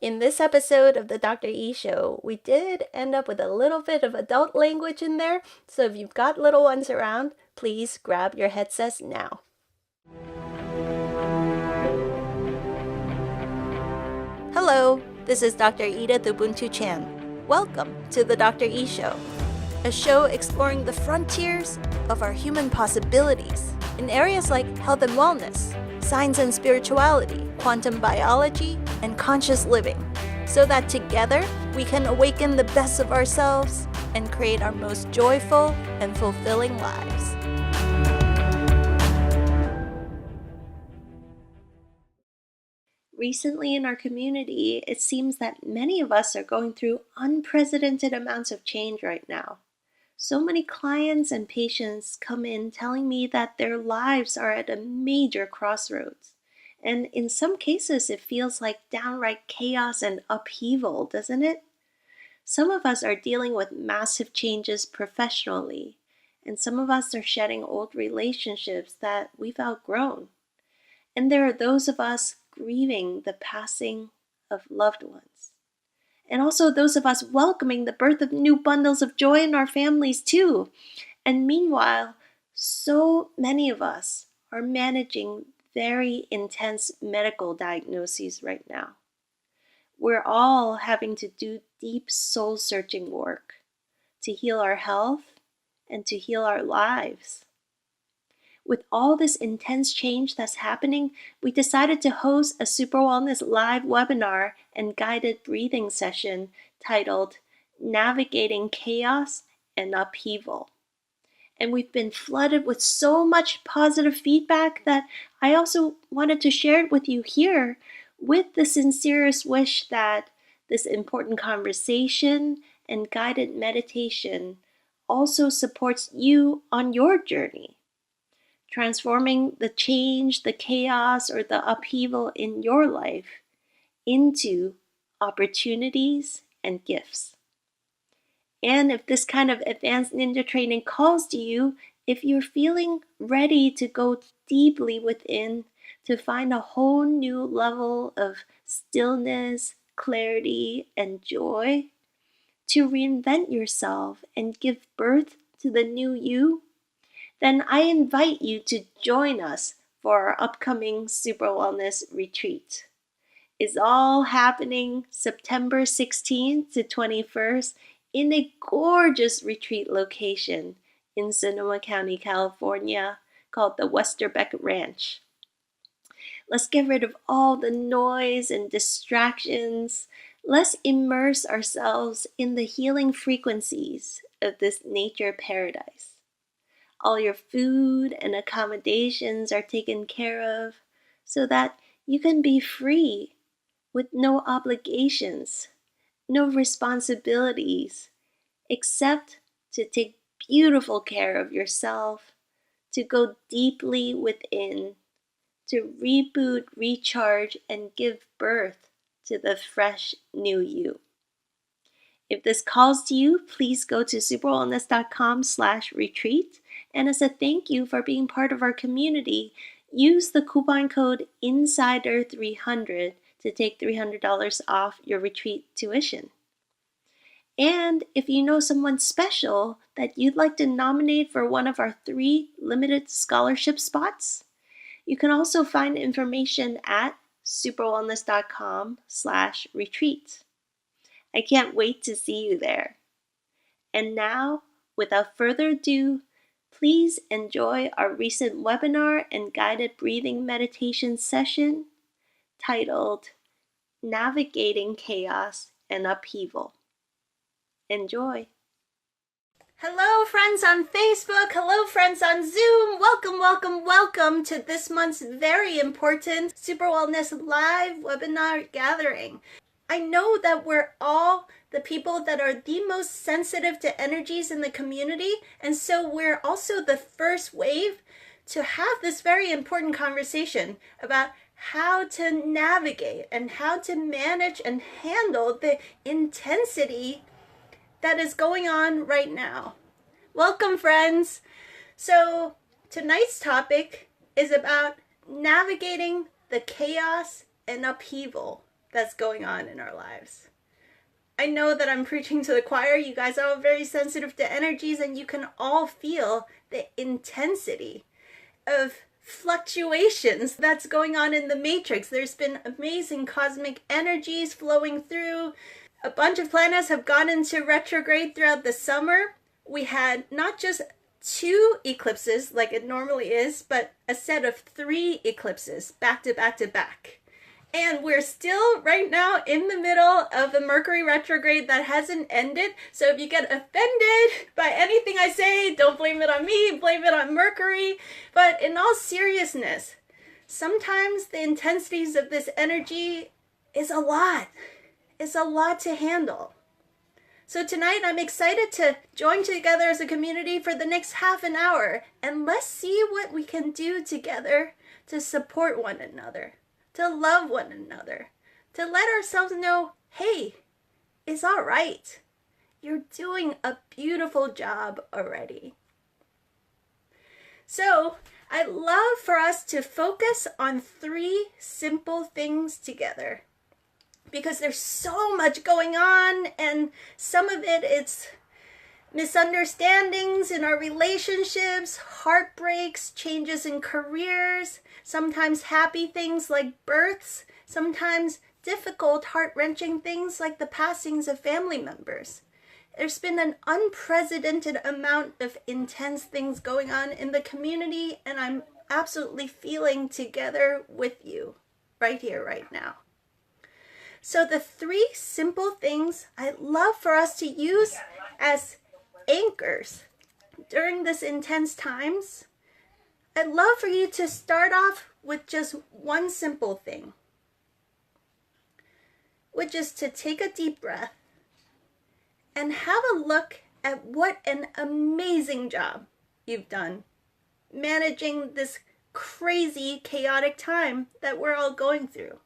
In this episode of the Dr. E Show, we did end up with a little bit of adult language in there, so if you've got little ones around, please grab your headsets now. Hello, this is Dr. Edith Ubuntu Chan. Welcome to the Dr. E Show, a show exploring the frontiers of our human possibilities in areas like health and wellness, science and spirituality, quantum biology, and conscious living, so that together we can awaken the best of ourselves and create our most joyful and fulfilling lives. Recently in our community, it seems that many of us are going through unprecedented amounts of change right now. So many clients and patients come in telling me that their lives are at a major crossroads. And in some cases, it feels like downright chaos and upheaval, doesn't it? Some of us are dealing with massive changes professionally, and some of us are shedding old relationships that we've outgrown. And there are those of us grieving the passing of loved ones. And also those of us welcoming the birth of new bundles of joy in our families too. And meanwhile, so many of us are managing very intense medical diagnoses right now. We're all having to do deep soul-searching work to heal our health and to heal our lives. With all this intense change that's happening, we decided to host a Super Wellness live webinar and guided breathing session titled Navigating Chaos and Upheaval. And we've been flooded with so much positive feedback that I also wanted to share it with you here with the sincerest wish that this important conversation and guided meditation also supports you on your journey, transforming the change, the chaos, or the upheaval in your life into opportunities and gifts. And if this kind of advanced ninja training calls to you, if you're feeling ready to go deeply within to find a whole new level of stillness, clarity, and joy, to reinvent yourself and give birth to the new you, then I invite you to join us for our upcoming Super Wellness Retreat. It's all happening September 16th to 21st in a gorgeous retreat location in Sonoma County, California, called the Westerbeck Ranch. Let's get rid of all the noise and distractions. Let's immerse ourselves in the healing frequencies of this nature paradise. All your food and accommodations are taken care of so that you can be free with no obligations, no responsibilities, except to take beautiful care of yourself, to go deeply within, to reboot, recharge, and give birth to the fresh new you. If this calls to you, please go to superwellness.com/retreat. And as a thank you for being part of our community, use the coupon code INSIDER300 to take $300 off your retreat tuition. And if you know someone special that you'd like to nominate for one of our 3 limited scholarship spots, you can also find information at superwellness.com/retreat. I can't wait to see you there. And now, without further ado, please enjoy our recent webinar and guided breathing meditation session titled Navigating Chaos and Upheaval. Enjoy. Hello friends on Facebook, hello friends on Zoom, welcome to this month's very important Super Wellness live webinar gathering. I know that we're all the people that are the most sensitive to energies in the community, and so we're also the first wave to have this very important conversation about how to navigate and how to manage and handle the intensity that is going on right now. Welcome, friends. So tonight's topic is about navigating the chaos and upheaval that's going on in our lives. I know that I'm preaching to the choir. You guys are all very sensitive to energies, and you can all feel the intensity of fluctuations that's going on in the matrix. There's been amazing cosmic energies flowing through. A bunch of planets have gone into retrograde throughout the summer. We had not just 2 eclipses like it normally is, but a set of 3 eclipses back to back to back. And we're still right now in the middle of a Mercury retrograde that hasn't ended. So if you get offended by anything I say, don't blame it on me, blame it on Mercury. But in all seriousness, sometimes the intensities of this energy is a lot. It's a lot to handle. So tonight I'm excited to join together as a community for the next half an hour. And let's see what we can do together to support one another, to love one another, to let ourselves know, hey, it's all right. You're doing a beautiful job already. So I'd love for us to focus on 3 simple things together, because there's so much going on, and some of it's misunderstandings in our relationships, heartbreaks, changes in careers, sometimes happy things like births, sometimes difficult, heart-wrenching things like the passings of family members. There's been an unprecedented amount of intense things going on in the community, and I'm absolutely feeling together with you right here, right now. So the 3 simple things I'd love for us to use as anchors during this intense times, I'd love for you to start off with just one simple thing, which is to take a deep breath and have a look at what an amazing job you've done managing this crazy, chaotic time that we're all going through.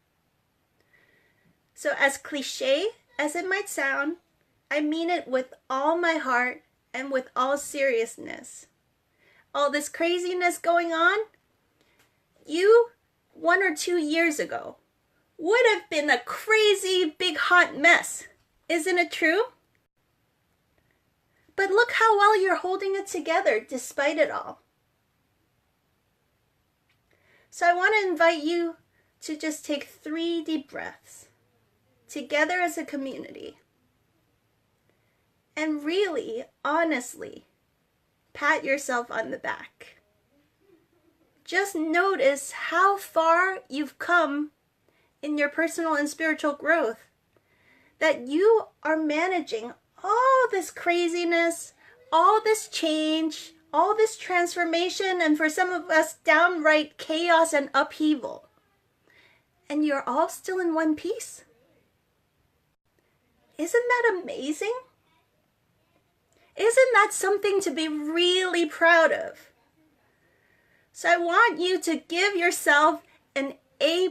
So as cliche as it might sound, I mean it with all my heart and with all seriousness. All this craziness going on, you 1 or 2 years ago would have been a crazy big hot mess. Isn't it true? But look how well you're holding it together despite it all. So I want to invite you to just take 3 deep breaths together as a community, and really, honestly, pat yourself on the back. Just notice how far you've come in your personal and spiritual growth, that you are managing all this craziness, all this change, all this transformation, and for some of us, downright chaos and upheaval. And you're all still in one piece. Isn't that amazing? Isn't that something to be really proud of? So I want you to give yourself an A+.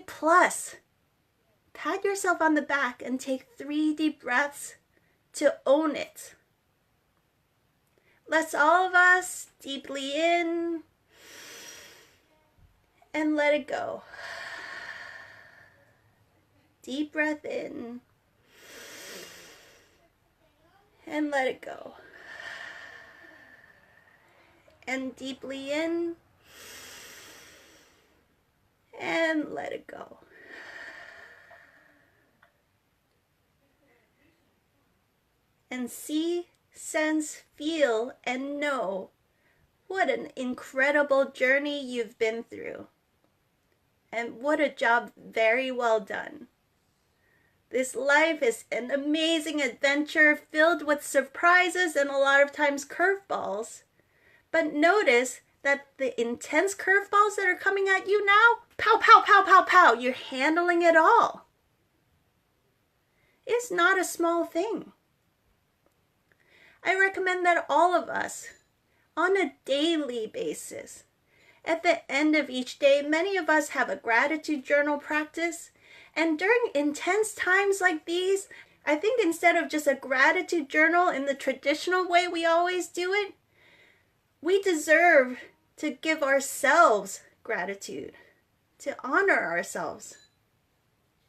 Pat yourself on the back and take 3 deep breaths to own it. Let's all of us deeply in and let it go. Deep breath in and let it go. And deeply in and let it go. And see, sense, feel, and know what an incredible journey you've been through. And what a job very well done. This life is an amazing adventure filled with surprises and a lot of times curveballs. But notice that the intense curveballs that are coming at you now, pow, pow, pow, pow, pow, you're handling it all. It's not a small thing. I recommend that all of us, on a daily basis, at the end of each day, many of us have a gratitude journal practice. And during intense times like these, I think instead of just a gratitude journal in the traditional way we always do it, we deserve to give ourselves gratitude, to honor ourselves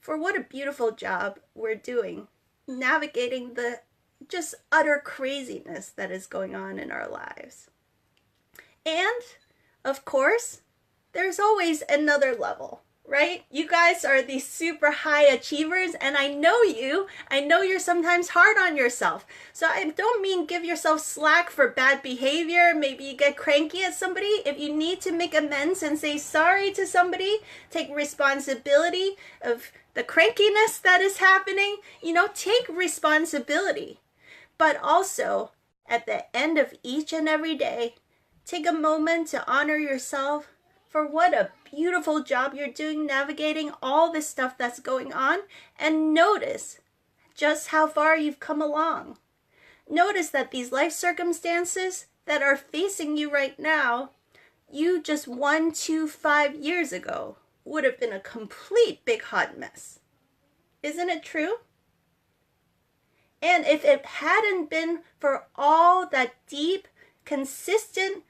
for what a beautiful job we're doing navigating the just utter craziness that is going on in our lives. And, of course, there's always another level, right? You guys are these super high achievers, and I know you. I know you're sometimes hard on yourself. So I don't mean give yourself slack for bad behavior. Maybe you get cranky at somebody. If you need to make amends and say sorry to somebody, take responsibility of the crankiness that is happening, take responsibility. But also, at the end of each and every day, take a moment to honor yourself for what a beautiful job you're doing navigating all this stuff that's going on, and notice just how far you've come along. Notice that these life circumstances that are facing you right now, you just 1, 2, 5 years ago would have been a complete big hot mess. Isn't it true? And if it hadn't been for all that deep, consistent,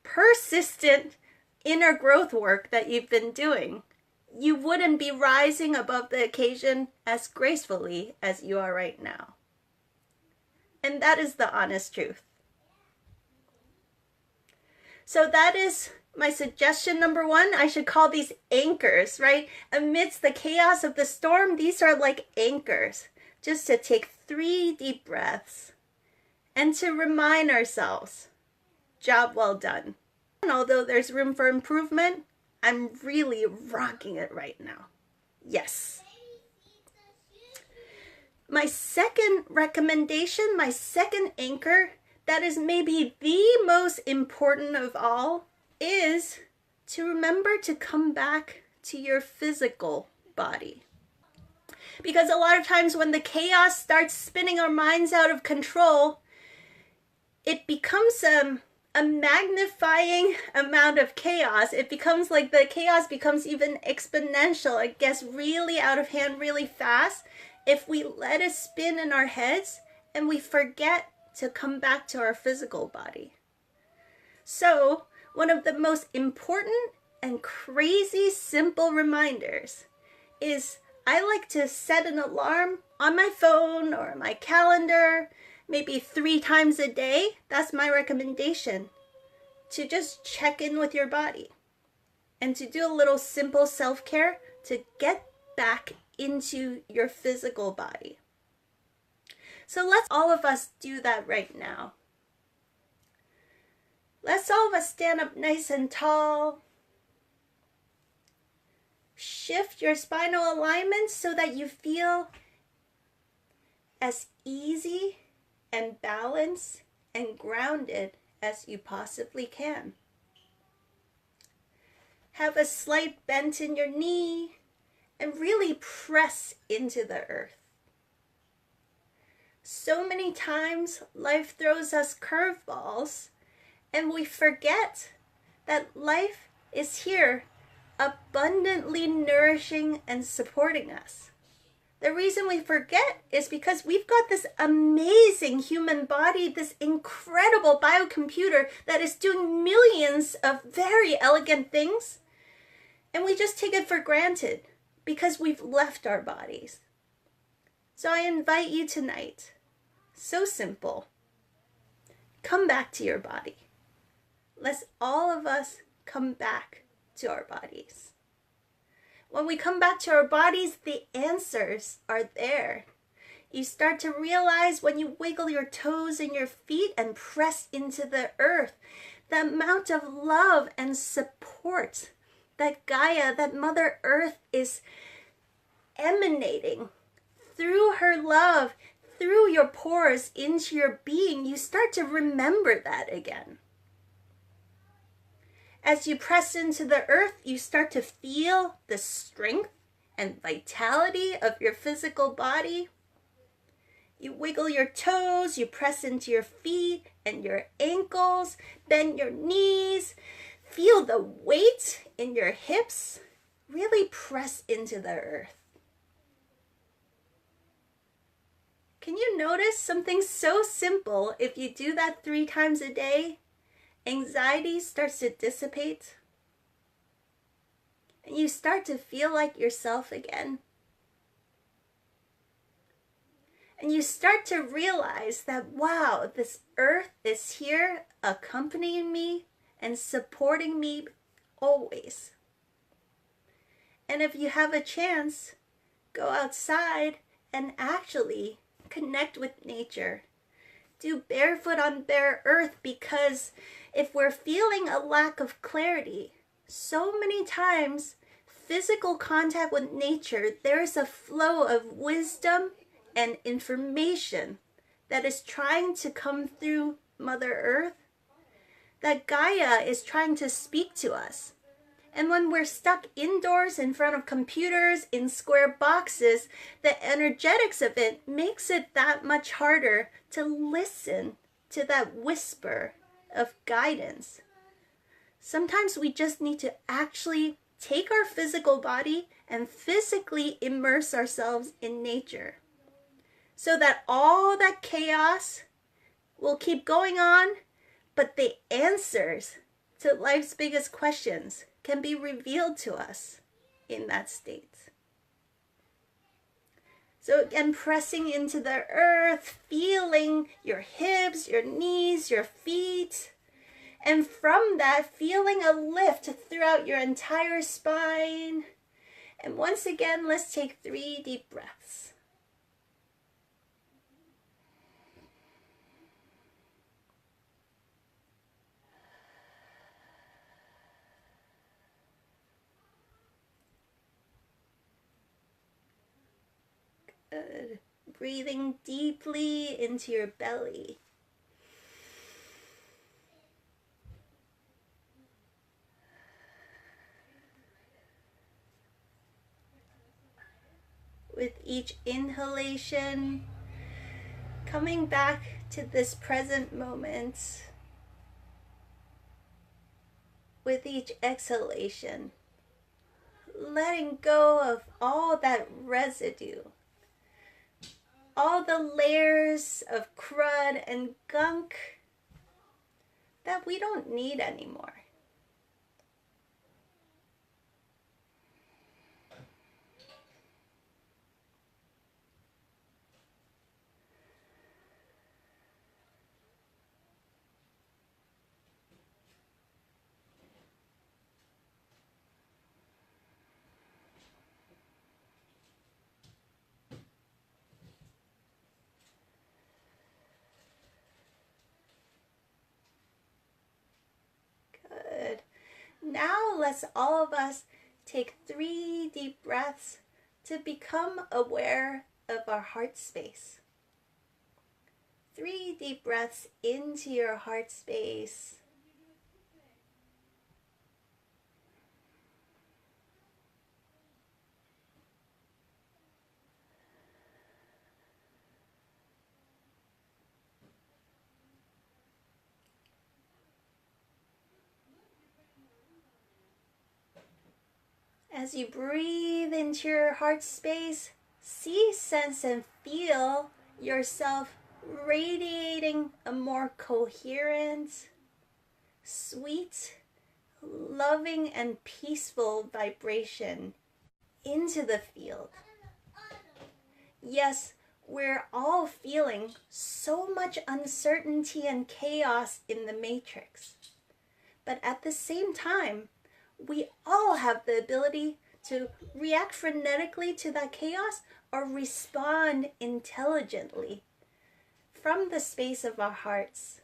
persistent inner growth work that you've been doing, you wouldn't be rising above the occasion as gracefully as you are right now. And that is the honest truth. So that is my suggestion number 1. I should call these anchors, right? Amidst the chaos of the storm, these are like anchors. Just to take 3 deep breaths and to remind ourselves, job well done. And although there's room for improvement, I'm really rocking it right now. Yes. My second recommendation, my second anchor, that is maybe the most important of all, is to remember to come back to your physical body. Because a lot of times when the chaos starts spinning our minds out of control, it becomes a magnifying amount of chaos. It becomes like the chaos becomes even exponential. It gets really out of hand really fast if we let it spin in our heads and we forget to come back to our physical body. So, one of the most important and crazy simple reminders is I like to set an alarm on my phone or my calendar, maybe 3 times a day. That's my recommendation, to just check in with your body and to do a little simple self-care to get back into your physical body. So let's all of us do that right now. Let's all of us stand up nice and tall. Shift your spinal alignment so that you feel as easy and balanced and grounded as you possibly can. Have a slight bend in your knee and really press into the earth. So many times life throws us curveballs and we forget that life is here abundantly nourishing and supporting us. The reason we forget is because we've got this amazing human body, this incredible biocomputer that is doing millions of very elegant things, and we just take it for granted because we've left our bodies. So I invite you tonight, so simple, come back to your body. Let's all of us come back to our bodies. When we come back to our bodies, the answers are there. You start to realize when you wiggle your toes and your feet and press into the earth, the amount of love and support that Gaia, that Mother Earth is emanating through her love, through your pores into your being. You start to remember that again. As you press into the earth, you start to feel the strength and vitality of your physical body. You wiggle your toes, you press into your feet and your ankles, bend your knees, feel the weight in your hips. Really press into the earth. Can you notice something so simple? If you do that 3 times a day, anxiety starts to dissipate and you start to feel like yourself again. And you start to realize that, wow, this earth is here accompanying me and supporting me always. And if you have a chance, go outside and actually connect with nature. Do barefoot on bare earth, because if we're feeling a lack of clarity, so many times physical contact with nature, there's a flow of wisdom and information that is trying to come through Mother Earth, that Gaia is trying to speak to us. And when we're stuck indoors in front of computers in square boxes, the energetics of it makes it that much harder to listen to that whisper of guidance. Sometimes we just need to actually take our physical body and physically immerse ourselves in nature, so that all that chaos will keep going on, but the answers to life's biggest questions can be revealed to us in that state. So again, pressing into the earth, feeling your hips, your knees, your feet, and from that, feeling a lift throughout your entire spine. And once again, let's take 3 deep breaths. Good. Breathing deeply into your belly. With each inhalation, coming back to this present moment. With each exhalation, letting go of all that residue, all the layers of crud and gunk that we don't need anymore. Good. Now let's all of us take 3 deep breaths to become aware of our heart space. 3 deep breaths into your heart space. As you breathe into your heart space, see, sense, and feel yourself radiating a more coherent, sweet, loving, and peaceful vibration into the field. Yes, we're all feeling so much uncertainty and chaos in the matrix. But at the same time, we all have the ability to react frenetically to that chaos or respond intelligently from the space of our hearts,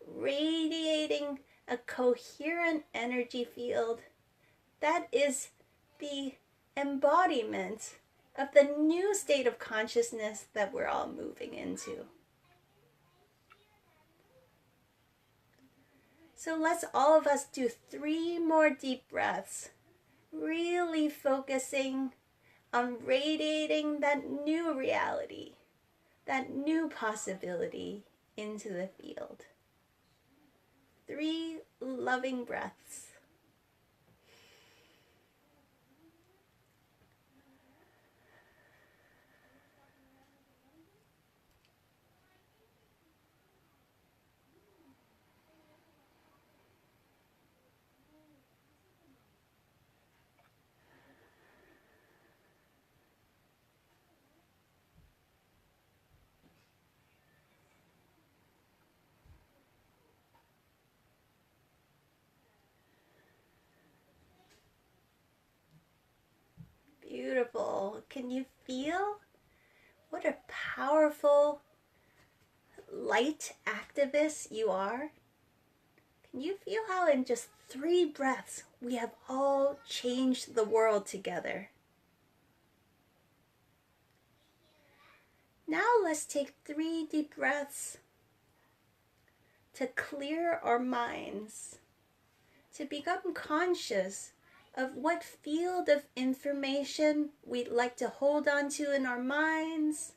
radiating a coherent energy field that is the embodiment of the new state of consciousness that we're all moving into. So let's all of us do 3 more deep breaths, really focusing on radiating that new reality, that new possibility into the field. 3 loving breaths. Can you feel what a powerful light activist you are? Can you feel how in just 3 breaths we have all changed the world together? Now let's take 3 deep breaths to clear our minds, to become conscious of what field of information we'd like to hold on to in our minds,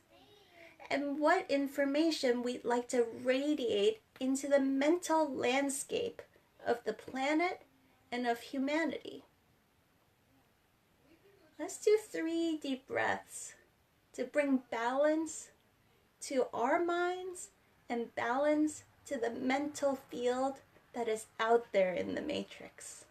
and what information we'd like to radiate into the mental landscape of the planet and of humanity. Let's do 3 deep breaths to bring balance to our minds and balance to the mental field that is out there in the matrix.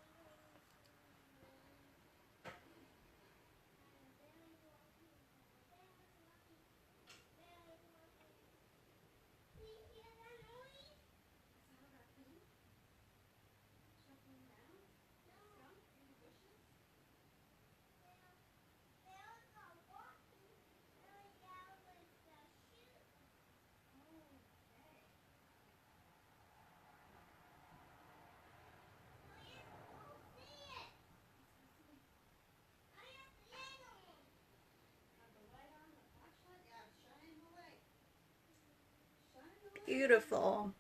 Beautiful.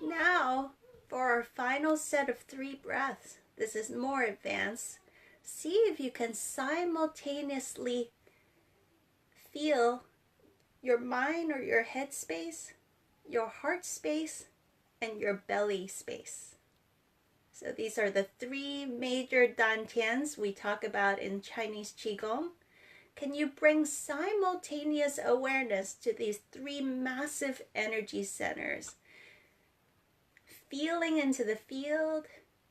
Now, for our final set of 3 breaths, this is more advanced. See if you can simultaneously feel your mind or your head space, your heart space, and your belly space. So these are the 3 major dantians we talk about in Chinese Qigong. Can you bring simultaneous awareness to these 3 massive energy centers? Feeling into the field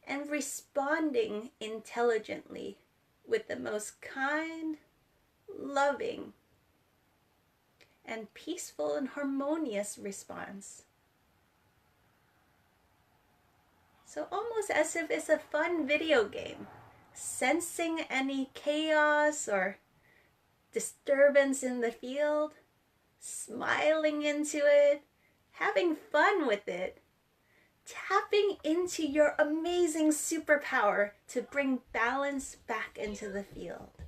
and responding intelligently with the most kind, loving, and peaceful and harmonious response. So almost as if it's a fun video game, sensing any chaos or disturbance in the field, smiling into it, having fun with it, tapping into your amazing superpower to bring balance back into the field.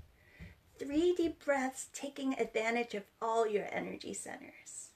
3 deep breaths, taking advantage of all your energy centers.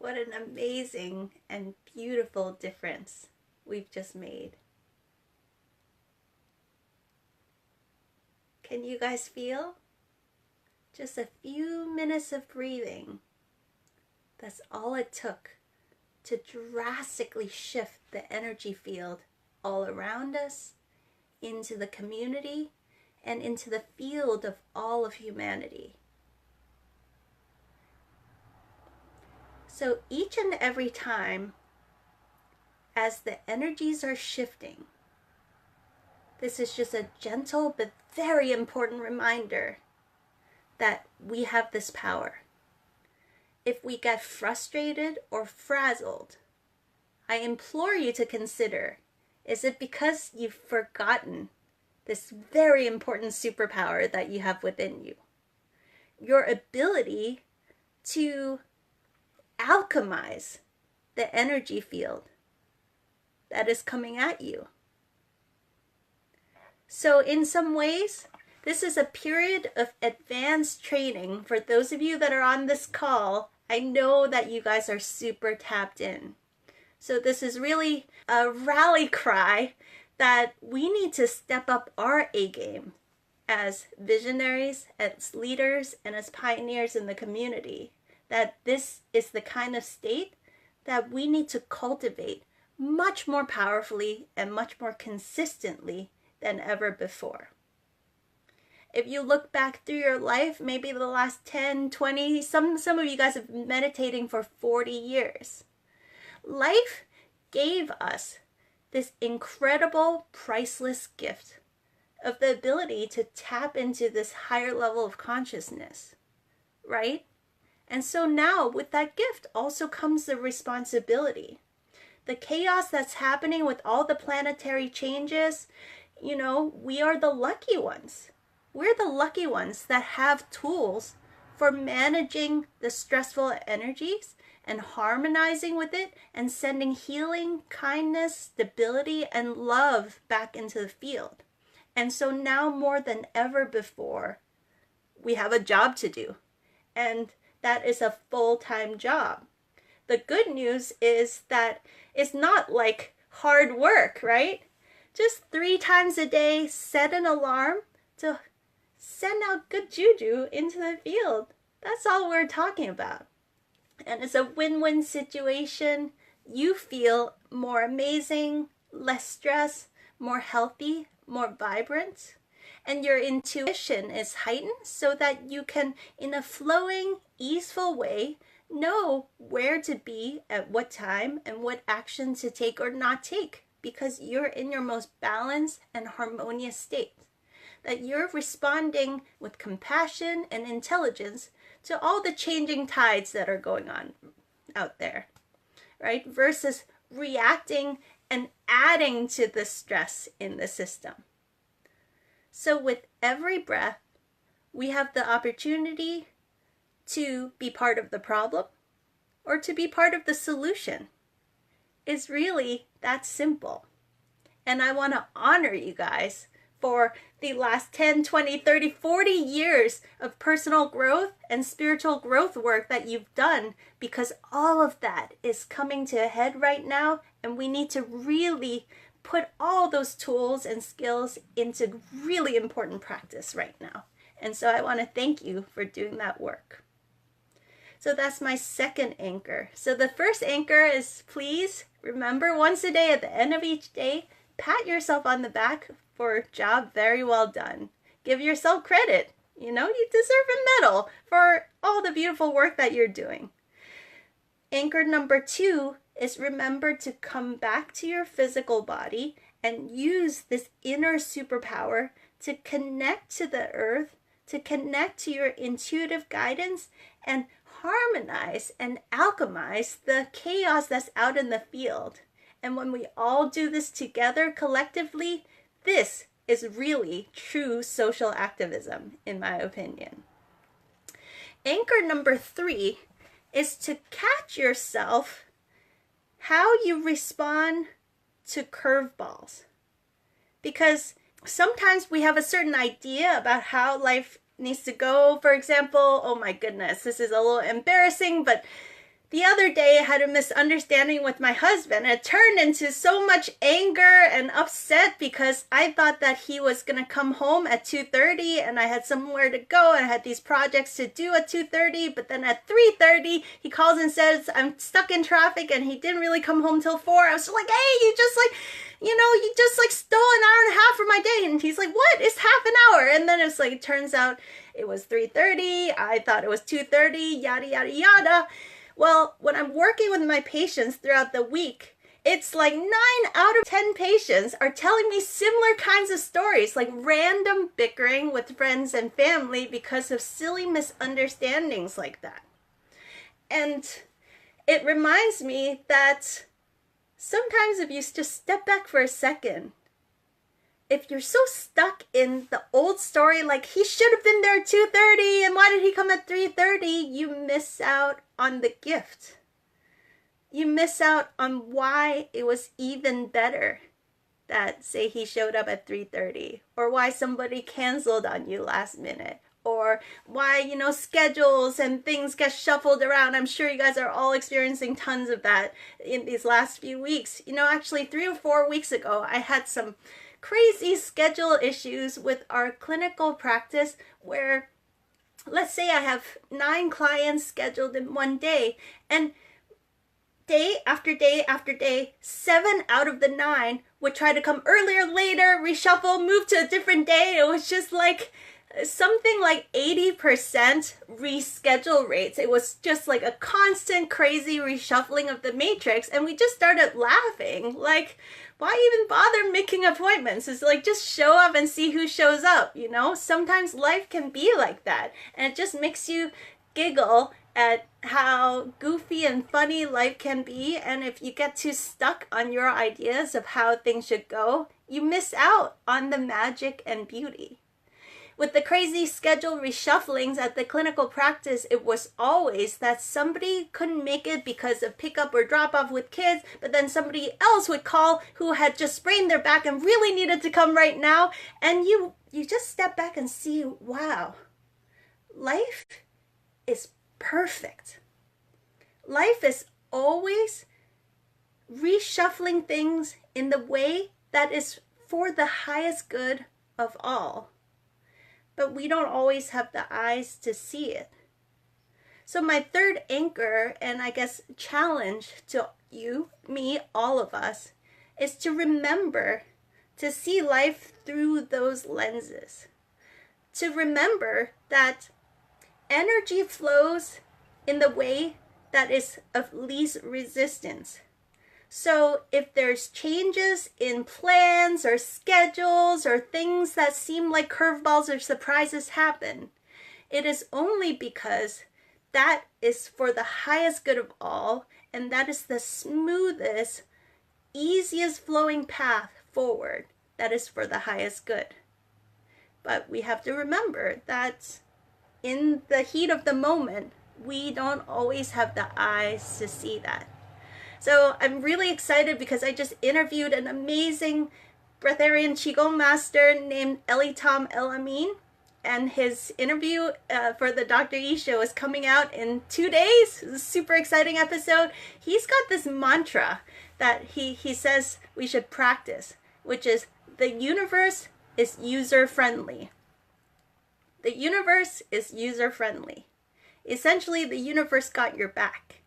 What an amazing and beautiful difference we've just made. Can you guys feel? Just a few minutes of breathing. That's all it took to drastically shift the energy field all around us, into the community, and into the field of all of humanity. So each and every time, as the energies are shifting, this is just a gentle but very important reminder that we have this power. If we get frustrated or frazzled, I implore you to consider, is it because you've forgotten this very important superpower that you have within you? Your ability to alchemize the energy field that is coming at you. So in some ways, this is a period of advanced training for those of you that are on this call. I know that you guys are super tapped in. So this is really a rally cry that we need to step up our A game as visionaries, as leaders, and as pioneers in the community. that this is the kind of state that we need to cultivate much more powerfully and much more consistently than ever before. If you look back through your life, maybe the last 10, 20, some of you guys have been meditating for 40 years. Life gave us this incredible, priceless gift of the ability to tap into this higher level of consciousness, right? And so now with that gift also comes the responsibility. The chaos that's happening with all the planetary changes, we are the lucky ones. We're the lucky ones that have tools for managing the stressful energies and harmonizing with it and sending healing, kindness, stability, and love back into the field. And so now more than ever before, we have a job to do. And that is a full-time job. The good news is that it's not like hard work, right? Just 3 times a day, set an alarm to send out good juju into the field. That's all we're talking about. And it's a win-win situation. You feel more amazing, less stress, more healthy, more vibrant. And your intuition is heightened so that you can, in a flowing, easeful way, know where to be at what time and what action to take or not take, because you're in your most balanced and harmonious state. That you're responding with compassion and intelligence to all the changing tides that are going on out there, right? Versus reacting and adding to the stress in the system. So with every breath, we have the opportunity to be part of the problem or to be part of the solution. It's really that simple. And I want to honor you guys for the last 10, 20, 30, 40 years of personal growth and spiritual growth work that you've done, because all of that is coming to a head right now, and we need to really put all those tools and skills into really important practice right now. And so I want to thank you for doing that work. So that's my second anchor. So the first anchor is, please remember once a day at the end of each day, pat yourself on the back for a job very well done. Give yourself credit. You deserve a medal for all the beautiful work that you're doing. Anchor number 2 is remember to come back to your physical body and use this inner superpower to connect to the earth, to connect to your intuitive guidance and harmonize and alchemize the chaos that's out in the field. And when we all do this together collectively, this is really true social activism, in my opinion. Anchor number 3 is to catch yourself how you respond to curveballs. Because sometimes we have a certain idea about how life needs to go. For example, oh my goodness, this is a little embarrassing, but the other day I had a misunderstanding with my husband. It turned into so much anger and upset because I thought that he was going to come home at 2:30 and I had somewhere to go and I had these projects to do at 2:30, but then at 3:30 he calls and says I'm stuck in traffic and he didn't really come home till 4. I was like, hey, you just stole an hour and a half from my day. And he's like, what? It's half an hour. And then it's like, it turns out it was 3:30. I thought it was 2:30, yada, yada, yada. Well, when I'm working with my patients throughout the week, it's like 9 out of 10 patients are telling me similar kinds of stories, like random bickering with friends and family because of silly misunderstandings like that. And it reminds me that sometimes if you just step back for a second, if you're so stuck in the old story, like he should have been there at 2:30 and why did he come at 3:30, you miss out on the gift. You miss out on why it was even better that, say, he showed up at 3:30, or why somebody canceled on you last minute, or why, schedules and things get shuffled around. I'm sure you guys are all experiencing tons of that in these last few weeks. Actually 3 or 4 weeks ago, I had some crazy schedule issues with our clinical practice where let's say I have 9 clients scheduled in one day, and day after day after day, 7 out of the 9 would try to come earlier, later, reshuffle, move to a different day. It was just like something like 80% reschedule rates. It was just like a constant crazy reshuffling of the matrix, and we just started laughing. Like, why even bother making appointments? It's like, just show up and see who shows up, you know? Sometimes life can be like that, and it just makes you giggle at how goofy and funny life can be. And if you get too stuck on your ideas of how things should go, you miss out on the magic and beauty. With the crazy schedule reshufflings at the clinical practice, it was always that somebody couldn't make it because of pickup or drop off with kids, but then somebody else would call who had just sprained their back and really needed to come right now. And you just step back and see, wow, life is perfect. Life is always reshuffling things in the way that is for the highest good of all. But we don't always have the eyes to see it. So my third anchor, and I guess challenge to you, me, all of us, is to remember to see life through those lenses. To remember that energy flows in the way that is of least resistance. So if there's changes in plans or schedules or things that seem like curveballs or surprises happen, it is only because that is for the highest good of all, and that is the smoothest, easiest flowing path forward that is for the highest good. But we have to remember that in the heat of the moment, we don't always have the eyes to see that. So I'm really excited because I just interviewed an amazing breatharian Qigong master named El-Amin, and his interview for the Dr. E show is coming out in 2 days. It's a super exciting episode. He's got this mantra that he says we should practice, which is, the universe is user-friendly. The universe is user-friendly. Essentially, the universe got your back.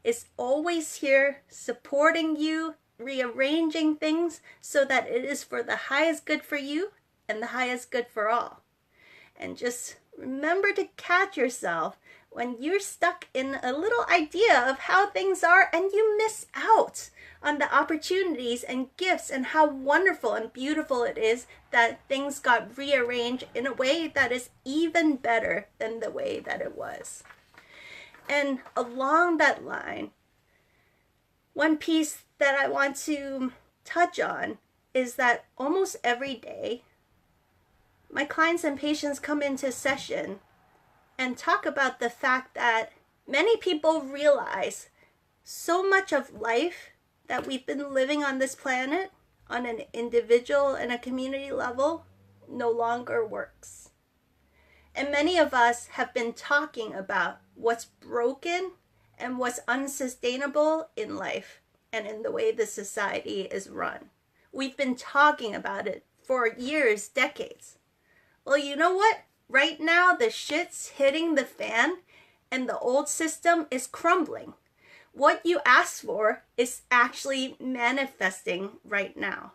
It's always here supporting you, rearranging things so that it is for the highest good for you and the highest good for all. And just remember to catch yourself when you're stuck in a little idea of how things are and you miss out on the opportunities and gifts and how wonderful and beautiful it is that things got rearranged in a way that is even better than the way that it was. And along that line, one piece that I want to touch on is that almost every day, my clients and patients come into session and talk about the fact that many people realize so much of life that we've been living on this planet on an individual and a community level no longer works. And many of us have been talking about what's broken and what's unsustainable in life and in the way the society is run. We've been talking about it for years, decades. Well, you know what? Right now, the shit's hitting the fan and the old system is crumbling. What you asked for is actually manifesting right now.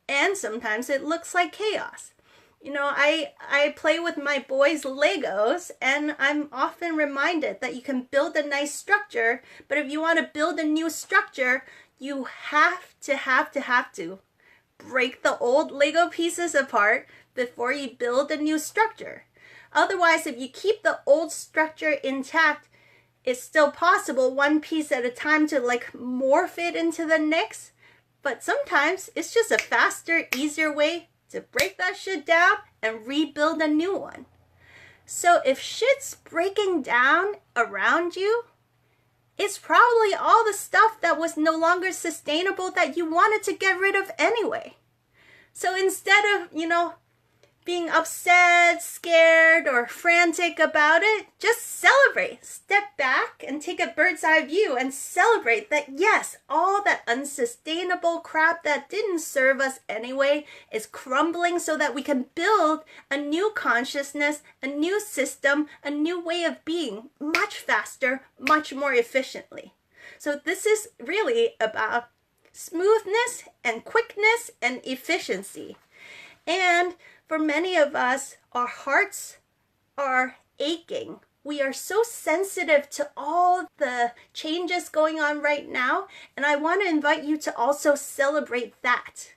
And sometimes it looks like chaos. You know, I play with my boys' Legos, and I'm often reminded that you can build a nice structure, but if you want to build a new structure, you have to break the old Lego pieces apart before you build a new structure. Otherwise, if you keep the old structure intact, it's still possible one piece at a time to like morph it into the next, but sometimes it's just a faster, easier way to break that shit down and rebuild a new one. So if shit's breaking down around you, it's probably all the stuff that was no longer sustainable that you wanted to get rid of anyway. So instead of, being upset, scared, or frantic about it, just celebrate. Step back and take a bird's eye view and celebrate that, yes, all that unsustainable crap that didn't serve us anyway is crumbling so that we can build a new consciousness, a new system, a new way of being much faster, much more efficiently. So this is really about smoothness and quickness and efficiency. And for many of us, our hearts are aching. We are so sensitive to all the changes going on right now. And I want to invite you to also celebrate that.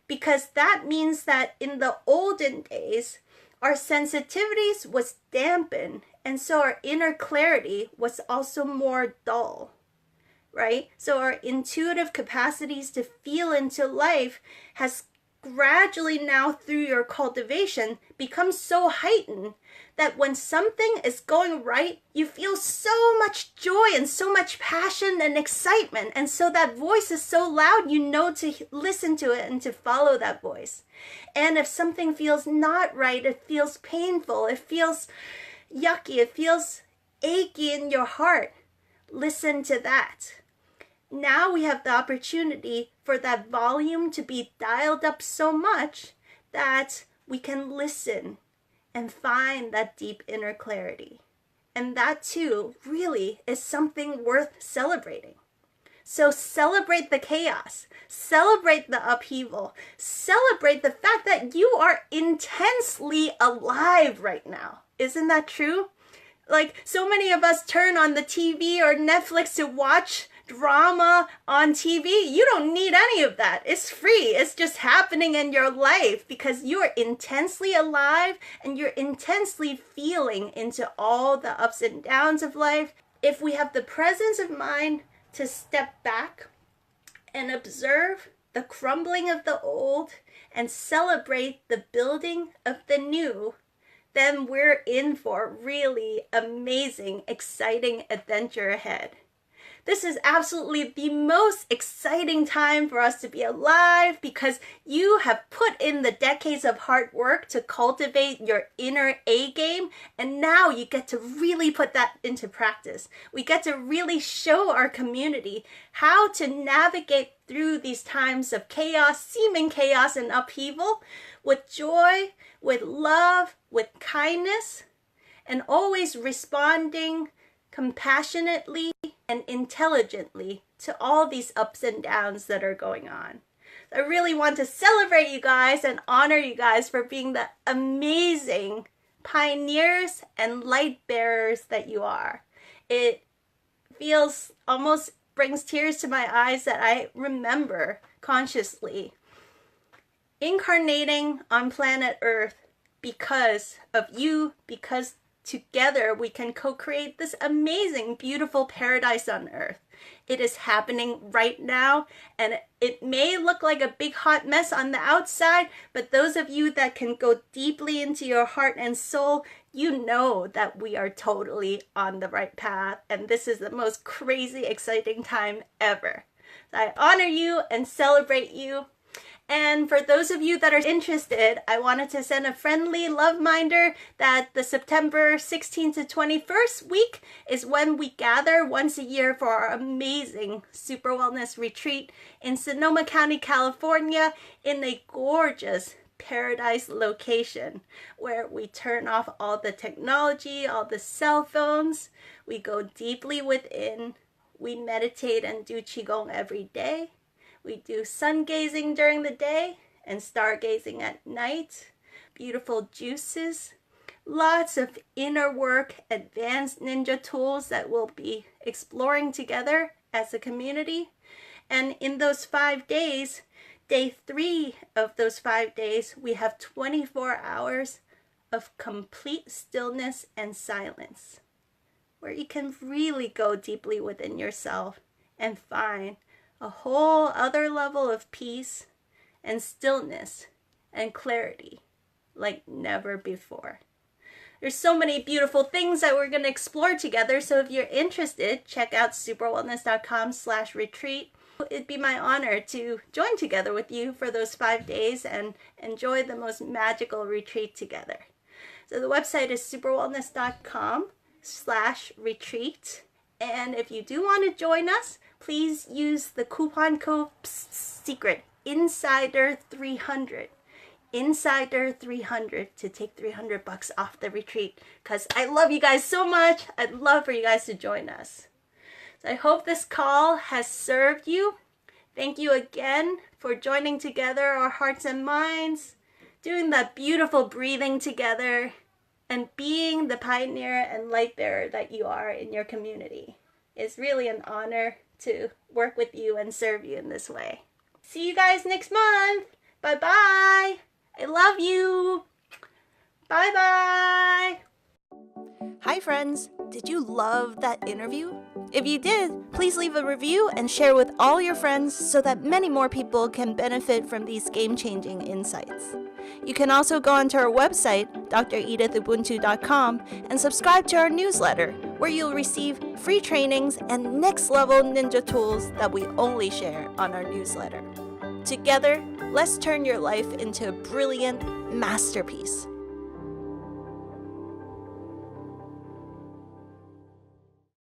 Because that means that in the olden days, our sensitivities was dampened. And so our inner clarity was also more dull. Right? So our intuitive capacities to feel into life has gradually now through your cultivation becomes so heightened that when something is going right, you feel so much joy and so much passion and excitement. And so that voice is so loud, you know to listen to it and to follow that voice. And if something feels not right, it feels painful, it feels yucky, it feels achy in your heart, listen to that. Now we have the opportunity for that volume to be dialed up so much that we can listen and find that deep inner clarity. And that too really is something worth celebrating. So celebrate the chaos, celebrate the upheaval, celebrate the fact that you are intensely alive right now. Isn't that true? Like so many of us turn on the TV or Netflix to watch drama on TV. You don't need any of that. It's free. It's just happening in your life because you are intensely alive and you're intensely feeling into all the ups and downs of life. If we have the presence of mind to step back and observe the crumbling of the old and celebrate the building of the new, then we're in for a really amazing, exciting adventure ahead. This is absolutely the most exciting time for us to be alive because you have put in the decades of hard work to cultivate your inner A game, and now you get to really put that into practice. We get to really show our community how to navigate through these times of chaos, seeming chaos and upheaval, with joy, with love, with kindness, and always responding compassionately and intelligently to all these ups and downs that are going on. I really want to celebrate you guys and honor you guys for being the amazing pioneers and light bearers that you are. It feels almost brings tears to my eyes that I remember consciously incarnating on planet Earth because of you, because together we can co-create this amazing, beautiful paradise on Earth. It is happening right now, and it may look like a big hot mess on the outside, but those of you that can go deeply into your heart and soul, you know that we are totally on the right path, and this is the most crazy, exciting time ever. I honor you and celebrate you. And for those of you that are interested, I wanted to send a friendly love minder that the September 16th to 21st week is when we gather once a year for our amazing Super Wellness Retreat in Sonoma County, California, in a gorgeous paradise location where we turn off all the technology, all the cell phones, we go deeply within, we meditate and do Qigong every day. We do sun gazing during the day and stargazing at night. Beautiful juices. Lots of inner work, advanced ninja tools that we'll be exploring together as a community. And in those 5 days, day 3 of those 5 days, we have 24 hours of complete stillness and silence, where you can really go deeply within yourself and find a whole other level of peace and stillness and clarity like never before. There's so many beautiful things that we're going to explore together, so if you're interested, check out superwellness.com/retreat. It'd be my honor to join together with you for those 5 days and enjoy the most magical retreat together. So the website is superwellness.com/retreat. And if you do want to join us, please use the coupon code secret Insider300. Insider300 to take $300 off the retreat, because I love you guys so much. I'd love for you guys to join us. So I hope this call has served you. Thank you again for joining together our hearts and minds, doing that beautiful breathing together, and being the pioneer and light bearer that you are in your community. It's really an honor to work with you and serve you in this way. See you guys next month. Bye-bye. I love you. Bye-bye. Hi, friends. Did you love that interview? If you did, please leave a review and share with all your friends so that many more people can benefit from these game-changing insights. You can also go onto our website, dredithubuntu.com, and subscribe to our newsletter, where you'll receive free trainings and next-level ninja tools that we only share on our newsletter. Together, let's turn your life into a brilliant masterpiece.